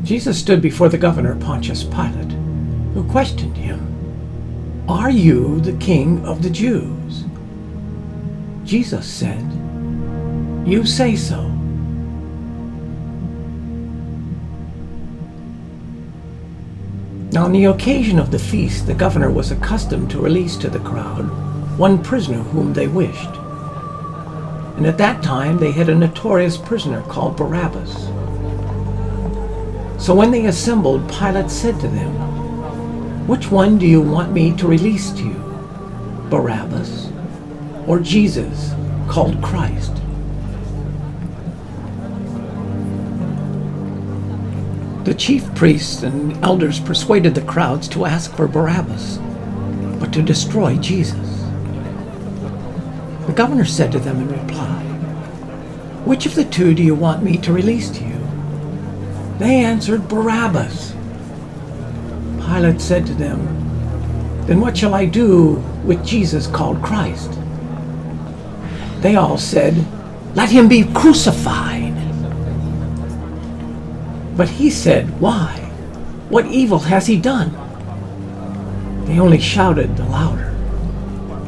Jesus stood before the governor, Pontius Pilate, who questioned him, "Are you the king of the Jews?" Jesus said, "You say so." Now, on the occasion of the feast, the governor was accustomed to release to the crowd one prisoner whom they wished. And at that time they had a notorious prisoner called Barabbas. So when they assembled, Pilate said to them, "Which one do you want me to release to you, Barabbas or Jesus, called Christ?" The chief priests and elders persuaded the crowds to ask for Barabbas, but to destroy Jesus. The governor said to them in reply, "Which of the two do you want me to release to you?" They answered, "Barabbas." Pilate said to them, "Then what shall I do with Jesus called Christ?" They all said, "Let him be crucified." But he said, "Why? What evil has he done?" They only shouted the louder,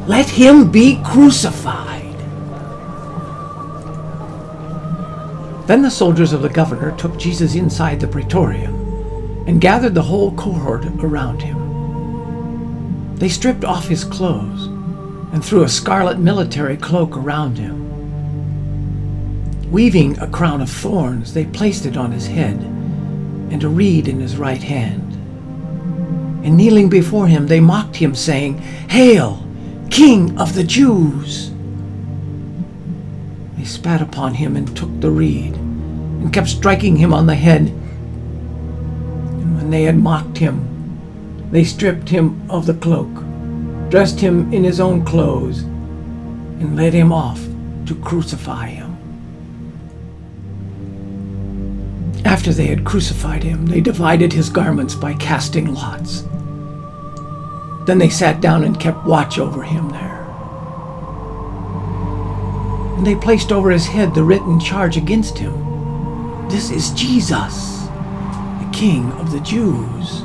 "Let him be crucified." Then the soldiers of the governor took Jesus inside the praetorium and gathered the whole cohort around him. They stripped off his clothes and threw a scarlet military cloak around him. Weaving a crown of thorns, they placed it on his head and a reed in his right hand. And kneeling before him, they mocked him, saying, "Hail, King of the Jews!" They spat upon him and took the reed and kept striking him on the head. And when they had mocked him, they stripped him of the cloak, dressed him in his own clothes, and led him off to crucify him. After they had crucified him, they divided his garments by casting lots. Then they sat down and kept watch over him there. And they placed over his head the written charge against him, "This is Jesus, the King of the Jews."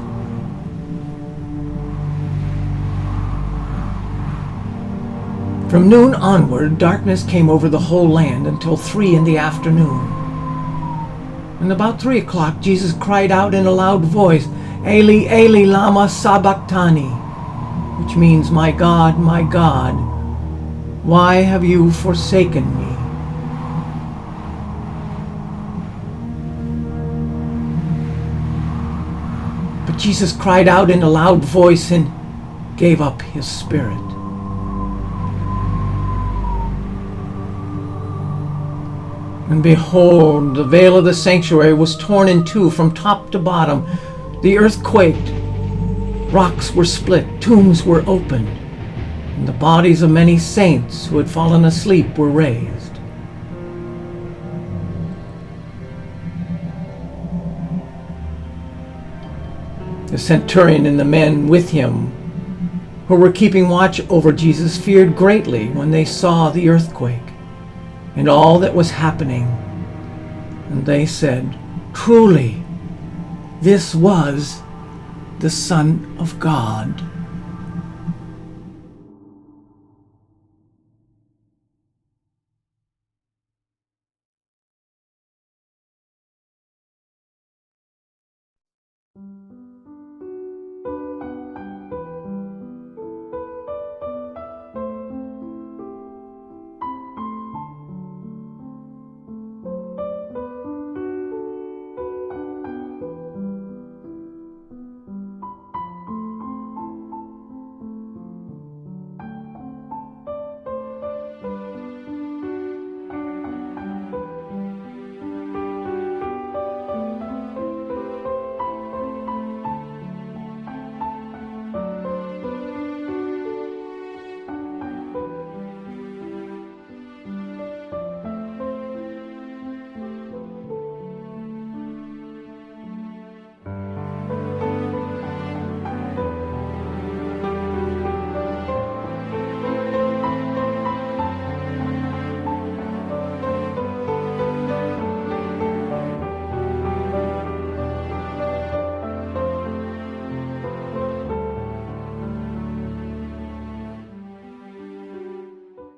From noon onward, darkness came over the whole land until 3 p.m. And about 3 o'clock, Jesus cried out in a loud voice, "Eli, Eli, lama sabachthani," which means, my God, why have you forsaken me?" But Jesus cried out in a loud voice and gave up his spirit. And behold, the veil of the sanctuary was torn in two from top to bottom. The earth quaked. Rocks were split. Tombs were opened. And the bodies of many saints who had fallen asleep were raised. The centurion and the men with him who were keeping watch over Jesus feared greatly when they saw the earthquake and all that was happening. And they said, "Truly, this was the Son of God."